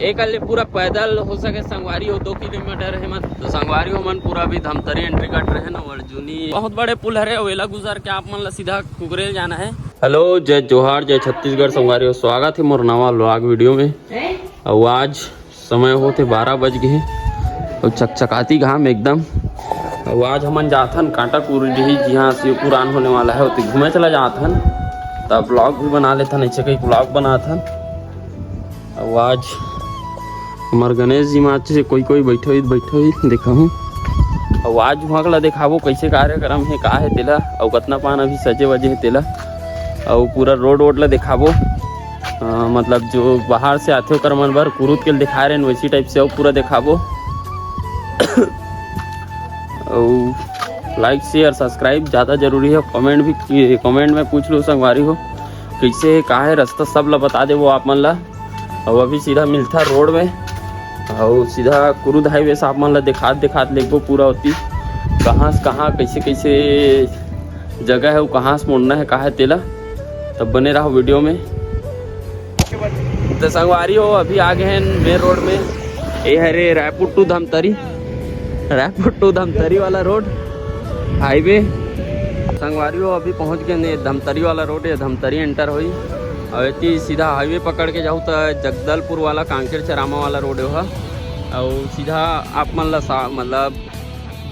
एक अल्ले पूरा पैदल हो सके संगवारी हो 2 किलोमीटर है मत तो संगवारी हो मन पूरा भी धमतरी एंट्री कट रहे न अर्जुनी बहुत बड़े पुल है वेला गुजर के आप मन ला सीधा कुकरेल जाना है। हेलो जय जोहार जय छत्तीसगढ़ संगवारी हो स्वागत है मोर नवा व्लॉग वीडियो में। और आज समय होते 12 बज गए और चकचकाती घाम एकदम। और आज हमन जाथन कांटा कुरडी जहाँ शिव पुराण होने वाला है उतने घूमे चला जाथन तब ब्लॉग भी बना लेथन ऐसे कई ब्लॉग बनाथन। और आज हमार गणेश जी में से कोई बैठे हुई देखा हूँ। और आज वहाँ का देखाबो कैसे कार्यक्रम है का है तेला और कतना पान अभी सजे वजे है तेला और पूरा रोड वोड ला दिखाबो। मतलब जो बाहर से आते हो कर मन भर कुरुत के दिखा रहे हैं वैसी टाइप से और पूरा दिखाबो। और लाइक शेयर सब्सक्राइब ज़्यादा जरूरी है। कमेंट में पूछ लो संगवारी हो कैसे है का है रास्ता सब ला बता दे वो आप मन ला। और अभी सीधा मिलता रोड में और सीधा कुरुद हाईवे से आप मन ला दिखात लेगो पूरा होती कहाँ से कहाँ कैसे जगह है वो कहाँ से मुड़ना है कहा है तेला तब बने रहो वीडियो में। तो संगवारी हो अभी आगे हैं मेन रोड में ये है रे रायपुर टू धमतरी वाला रोड हाईवे। संगवारी हो अभी पहुंच गए धमतरी वाला रोड है धमतरी एंटर हुई और इतनी सीधा हाईवे पकड़ के जाऊँ तो जगदलपुर वाला कांकेर चरामा वाला रोड है। और सीधा आप मन ला मतलब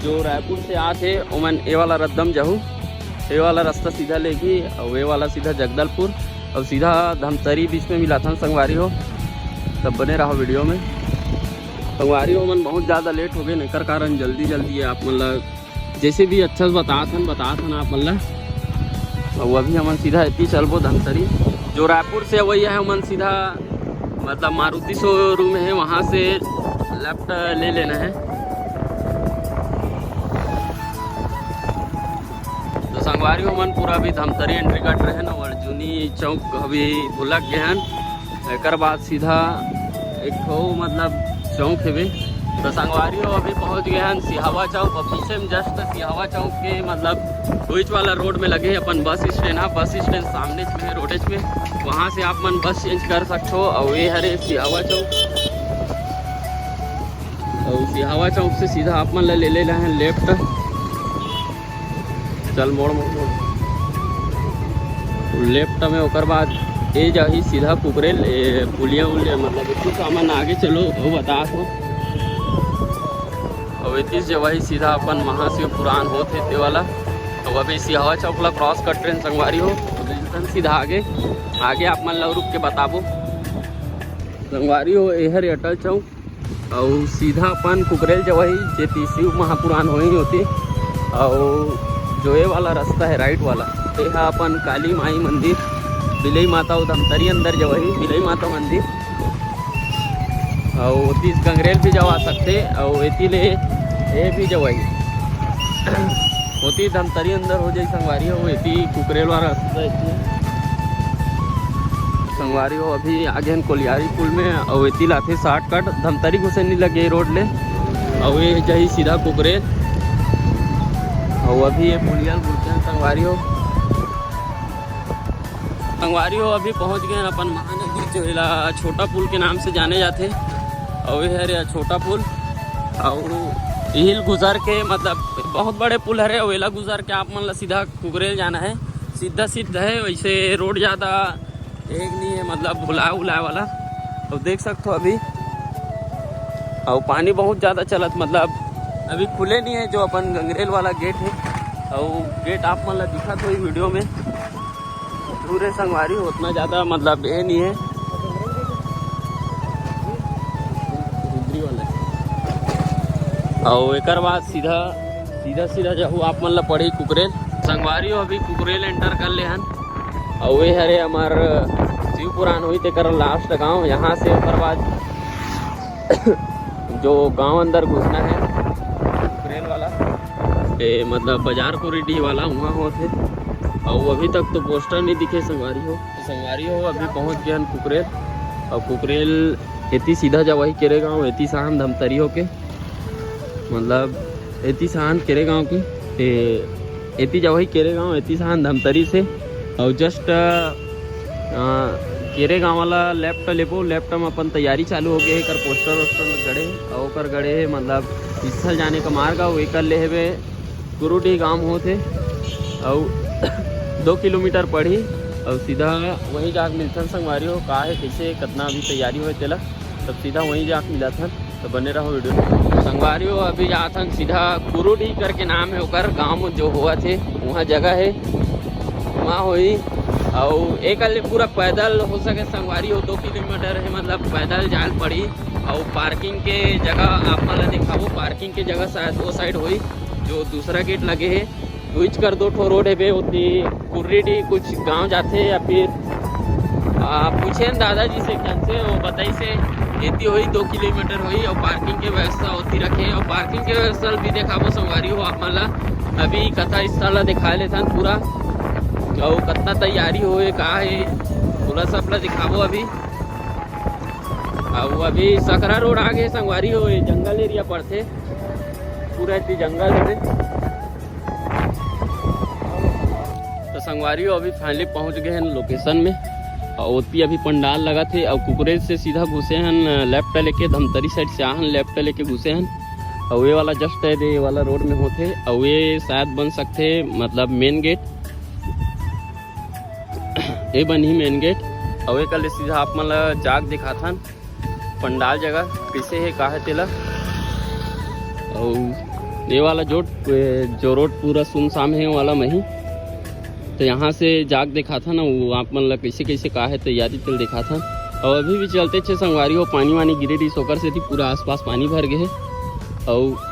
जो रायपुर से आते ओमन ए वाला रद्दम जाऊँ ये वाला रास्ता सीधा लेगी और ये वाला सीधा जगदलपुर और सीधा धमतरी बीच में मिला था संगवारी हो तब बने रहो वीडियो में। संगवारी हो मन बहुत ज़्यादा लेट हो गए निकर कारण जल्दी है आप मतलब जैसे भी अच्छा से बता था आप मन और अभी हमन सीधा इतनी चलबो धमतरी जो रायपुर से वही है मन सीधा मतलब मारुति शोरूम है वहाँ से लेफ्ट ले लेना है। तो संगवारी हो मन पूरा भी धमतरी एंट्री कट रहे हैं ना अर्जुनी चौक अभी भुलक गए हैं एक बाद सीधा एक मतलब चौक है। तो संगवारी हो अभी पहुंच गए हैं सिहावा चौक और पीछे में जस्ट सिहावा चौक के मतलब बीच वाला रोड में लगे अपन बस स्टैंड है। बस स्टैंड सामने में है रोडेज में वहाँ से आप मन बस चेंज कर सकते हो। और ये है सिहावा चौक और सिहावा चौक से सीधा आप मन ले लेना है लेफ्ट चल मोड़ लेफ्ट में ओकर बाद ये जाही सीधा कुकरेल पुलिया मतलब इतनी सामान आगे चलो वो बता दो। और इतनी से वही सीधा अपन महाशिव पुराण होते ते वाला तो अभी सिहावा चौक ला क्रॉस कर ट्रेन संगवारी हो सीधा आगे आप मन ला रुक के बताबो। संगवारी हो यहर अटल चौक और सीधा अपन कुकरेल जो वही जेती शिव महापुराण हो ही होती। और जो ये वाला रास्ता है राइट वाला ये है अपन काली माई मंदिर बिलई माता धमतरी अंदर जो वही बिलई माता मंदिर और तीस गंगरेल भी जवा सकते और ये भी जो वही होती धमतरी अंदर हो जाए संगवारी हो इतनी कुकरेल वाला रास्ता इतनी संगवारी हो अभी आगे हम कोलियारी पुल में और इतनी लाते शॉर्टकट धमतरी घुसे नहीं लगे रोड ले और ये जाही सीधा कुकरेल और अभी ये पुलिया बोलते हैं संगवारी हो अभी पहुंच गए अपन महानदी जो छोटा पुल के नाम से जाने जाते और ये है छोटा पुल और हिल गुजर के मतलब बहुत बड़े पुल है वेला गुजर के आप मन ला सीधा कुकरेल जाना है सीधा है। वैसे रोड ज़्यादा एक नहीं है मतलब भुलाए वाला और देख सकते हो अभी और पानी बहुत ज़्यादा चलत मतलब अभी खुले नहीं है जो अपन गंगरेल वाला गेट है और गेट आप मन ला दिखा तो वीडियो में पूरे संगवारी हो उतना ज़्यादा मतलब ये नहीं है और एक बाद सीधा जाऊँ आप मन ला पड़ी कुकरेल। संगवारी हो अभी कुकरेल एंटर कर ले हन और वे हरे हमार शिव पुराण हुई ते कर लास्ट गाँव यहाँ से एक बाद जो गांव अंदर घुसना है कुकरेल वाला मतलब बाजार कुरेडी वाला वहाँ होते और अभी तक तो पोस्टर नहीं दिखे संगवारी हो अभी पहुँच गया कुकरेल और कुकरेल इतनी सीधा जा वही केरे गाँव इतनी शान धमतरी हो के मतलब इतनी शान केरे गाँव की इतनी जा वही केरे गाँव इतनी शान धमतरी से और जस्ट केरे गाँव वाला लेफ्ट लेबो, लेफ्ट में अपन तैयारी चालू हो गए है। कर पोस्टर वोस्टर गड़े और कर गड़े है मतलब स्थल जाने का मार्ग और एक ले हेबे कुरुडी गाँव होते और 2 किलोमीटर पड़ी और सीधा वहीं जाके मिलथन संगवारी हो का है कैसे कितना अभी तैयारी हो तेला तब सीधा वहीं जाके मिला था। तो बने रहो वीडियो संगवारी हो। अभी जाथन सीधा कुरुडी करके नाम है ओकर गाँव जो हुआ थे वहाँ जगह है वहाँ हुई और एक अल्ले पूरा पैदल हो सके संगवारी हो 2 किलोमीटर है मतलब पैदल जाल पड़ी और पार्किंग के जगह आप मतलब दिखाओ पार्किंग के जगह शायद वो साइड हुई जो दूसरा गेट लगे है स्विच कर 2 ठो रोड है बे उतनी कुर्रीडी कुछ गांव जाते या फिर पूछे दादाजी से क्या से वो बताई से इतनी हुई 2 किलोमीटर हुई और पार्किंग की व्यवस्था होती रखे और पार्किंग के व्यवस्था भी दिखाबो संगवारी हो आप मतलब अभी कथा स्थल दिखा लेता पूरा और कितना तैयारी होए का है पूरा सब दिखाबो अभी। और अभी सकरा रोड आगे संगवारी हो जंगल एरिया पड़ते पूरा इतनी जंगल है। तो संगवारी हो अभी फाइनली पहुंच गए हैं लोकेशन में और ओती अभी पंडाल लगा थे और कुकरेज से सीधा घुसे हैं लेफ्ट लेके धमतरी साइड से आहन लेफ्ट लेके घुसे हैं और ये वाला जस्ट है ये वाला रोड में होते और ये शायद बन सकते मतलब मेन गेट ये बनी मेन गेट और ये कल सीधा आप मतलब जाग दिखा था पंडाल जगह कैसे है का है तेला और ये वाला जो रोड पूरा सुनसान है वाला मही तो यहाँ से जाग देखा था ना वो आप मतलब कैसे कैसे का है तैयारी चल देखा था। और अभी भी चलते थे संगवारी हो पानी वानी गिरे रही सोकर से थी पूरा आसपास पानी भर गए और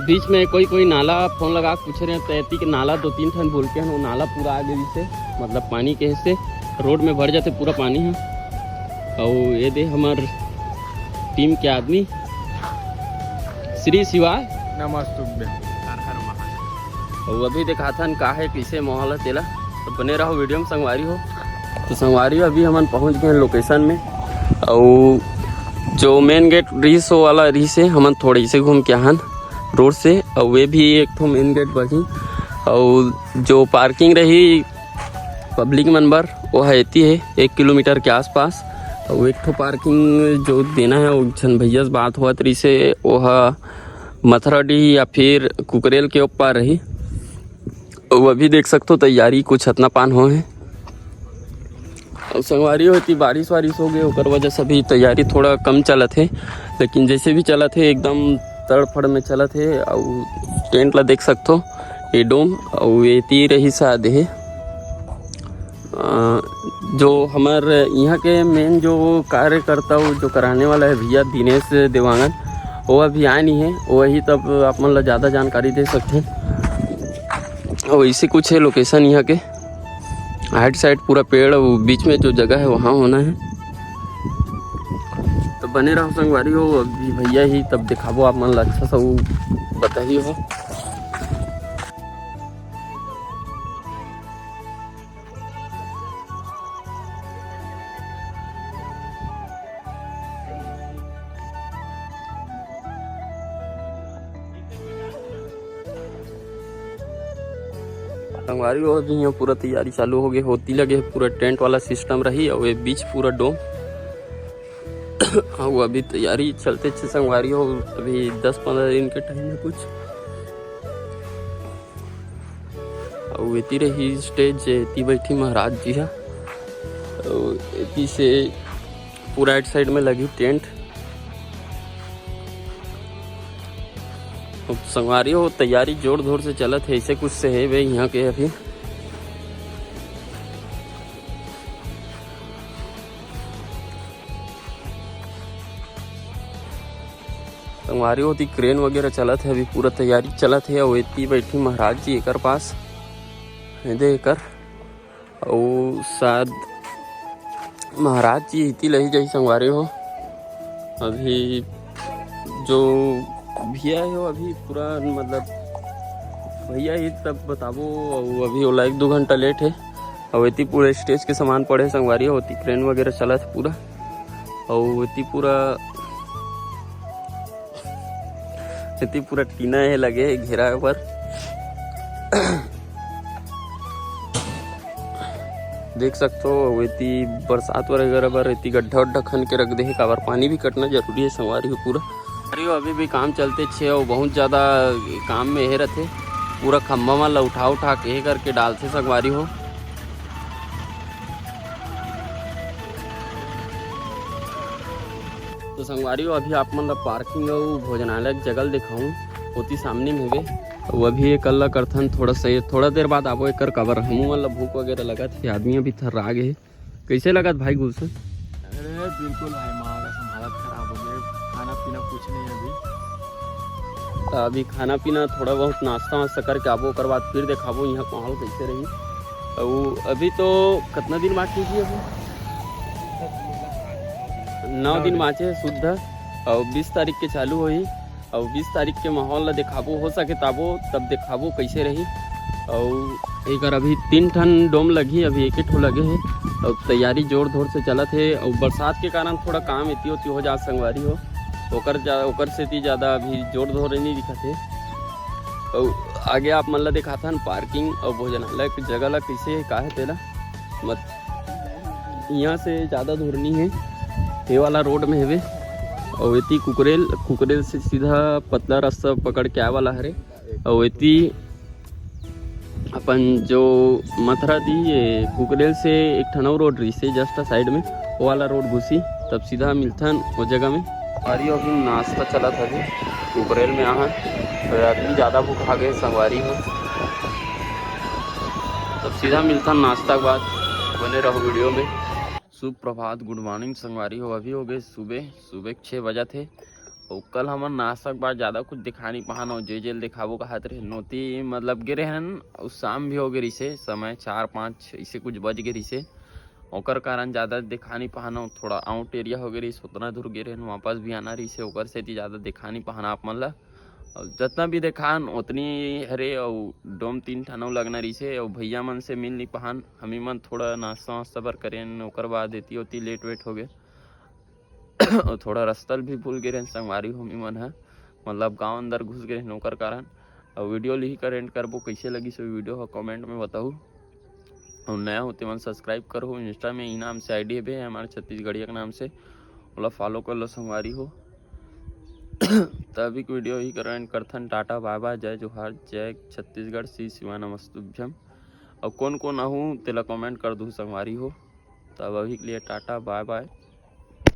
बीच में कोई नाला फोन लगा पूछ रहे हैं तैती के नाला 2-3 ठन बोल के हैं वो नाला पूरा आगे से मतलब पानी के हिस्से रोड में भर जाते पूरा पानी है। और ये दे हमार टीम के आदमी श्री शिवाय नमस्ते और अभी देखा था का है कैसे माहौल है तेला तो बने रहो वीडियो में संगवारी हो। तो संगवारी हो अभी हम पहुंच गए हैं लोकेशन में और जो मेन गेट रीस वाला रीस है हम थोड़ी से घूम के आहन रोड से और वे भी एक तो मेन गेट बनी और जो पार्किंग रही पब्लिक मेंबर वो है 1 किलोमीटर के आसपास और एक तो पार्किंग जो देना है वो छन भैया से बात हुआ तरी से वो मथुराडी या फिर कुकरेल के ऊपर रही वो अभी देख सकते हो तैयारी कुछ हतना पान हो है और संगवारी होती बारिश वारिश हो गई ओकर वजह से अभी तैयारी थोड़ा कम चलत है लेकिन जैसे भी चलत है एकदम तड़फड़ में चलत है और टेंट ला देख सकते हो ये डोम और ये ती रही शायद है जो हमारे यहाँ के मेन जो कार्यकर्ता जो कराने वाला है भैया दिनेश देवांगन वो अभी आए नहीं है वही तब आप मतलब ज़्यादा जानकारी दे सकते हैं। और इसी कुछ है लोकेशन यहाँ के हाइट साइड पूरा पेड़ बीच में जो जगह है वहाँ होना है। तो बने रहो संगवारी हो अभी भैया ही तब दिखाबो आप मन अच्छा सा वो बताइए हो। संगवारी हो अभी यहाँ पूरा तैयारी चालू हो गई होती लगे पूरा टेंट वाला सिस्टम रही और ये बीच पूरा डोम हाँ वो अभी तैयारी चलते थे संगवारी हो अभी 10-15 दिन के टाइम में कुछ और इतनी रही स्टेज इतनी बैठी महाराज जी है और इतनी से पूरा राइट साइड में लगी टेंट संगवारी हो तैयारी जोर जोर से चलत है ऐसे कुछ से है वे यहाँ के अभी संगवारी होती क्रेन वगैरह चलत है अभी पूरा तैयारी चलत है और इतनी बैठी महाराज जी एक पास दे कर और शायद महाराज जी इतनी लही जाई संगवारी हो अभी जो भैया है अभी पूरा मतलब भैया ही तब बताबो और अभी ओला 1-2 घंटा लेट है और इतनी पूरे स्टेज के सामान पड़े संगवारी होती क्रेन वगैरह चला था पूरा और इतनी पूरा टीना है लगे घेरा पर देख सकते हो इतनी बरसात वगैरह बर इतनी गड्ढा उड्ढा खन के रख दे है, काबर पानी भी कटना जरूरी है संगवारी हो पूरा। अरे अभी भी काम चलते छे और बहुत ज़्यादा काम में हे रहते, पूरा खम्भा वाला उठा के हे करके डालते संगवारी हो। तो संगवारी हो अभी आप मतलब पार्किंग और भोजनालय की जगह दिखाऊँ होती सामने में वे, वो अभी एक अल्लाह करथन थोड़ा देर बाद आबो एक कवर हमू मतलब भूख वगैरह लगा थे, आदमी अभी थर्रा गए। कैसे लगा भाई गुलशन? अरे बिल्कुल भाई, माँ का हालत खराब हो गई, खाना पीना कुछ नहीं अभी। अभी खाना पीना थोड़ा बहुत नाश्ता वास्ता करके आबो, कर बाद फिर देखाबो यहाँ माहौल कैसे रही। और अभी तो कितना दिन बाकी थी? अभी 9 दिन बाँचे शुद्ध, और 20 तारीख के चालू हुई और 20 तारीख के माहौल ला दिखाबो, हो सके ताबो तब दिखाबो कैसे रही। और एक अभी 3 ठन डोम लगी, अभी एक ठो लगे हैं और तैयारी जोर धोर से चलत है। और बरसात के कारण थोड़ा काम इतनी होती हो जा संगवारी हो, ओकर से इतनी ज़्यादा अभी जोर धोर नहीं दिखत है। और आगे आप मन ला दिखाथन पार्किंग और भोजनालय की जगह ला कैसे का है तेला मत, यहाँ से ज़्यादा दूर नहीं है, ये वाला रोड में है और इतनी कुकरेल से सीधा पतला रास्ता पकड़ के आए वाला हरे। और इतनी अपन जो मथुरा दी ये कुकरेल से एक ठनौ रोड रही से जस्ट साइड में, वो वाला रोड घुसी तब सीधा मिलथन वो जगह में। अरे अभी नाश्ता चला था अभी कुकरेल में यहाँ, तो आदमी ज़्यादा भूख आ गए संगवारी हो, तब सीधा मिलथन नाश्ता के बाद। बने रहो वीडियो में। शुभ प्रभात, गुड मॉर्निंग संगवारी हो। अभी हो गए सुबह 6 बजे थे और कल हमारे नाश्ता के बाद ज़्यादा कुछ दिखा नहीं पाना हो, जेल दिखाबो कहत रहे नोती मतलब गिरे हैं। उस शाम भी हो गई से समय 4-5 ऐसे कुछ बज गई से, ओकर कारण ज़्यादा दिखा नहीं पाना, थोड़ा आउट एरिया हो गई उतना दूर गिरे वापस भी आना रही से, ओकर से ज़्यादा दिखा नहीं पाना आप मन ला। और जितना भी देखान उतनी हरे और डोम 3 ठनौ लगना रही से, और भैया मन से मिल नहीं पान, हमी मन थोड़ा नाश्ता वास्ता पर करें, ओकर बाद एती होती लेट वेट हो गए और थोड़ा रास्ता भी भूल गए संगवारी हमी मन है, मतलब गांव अंदर घुस गए ओकर कारण। और वीडियो ली करेंट करबो कैसे लगी सो वीडियो हो कमेंट में बताऊँ, और नया होते मन सब्सक्राइब करो। इंस्टा में ई नाम से ID है हमारे छत्तीसगढ़िया के नाम से, बोला फॉलो कर लो संगवारी हो। तभी वीडियो ही करेंट करथन। टाटा बाय बाय, जय जोहार, जय छत्तीसगढ़, श्री शिवा नमस्तुभ्यम। और कौन आहूँ तेला कमेंट कर दूँ संगवारी हो। तब अभी के लिए टाटा बाय बाय।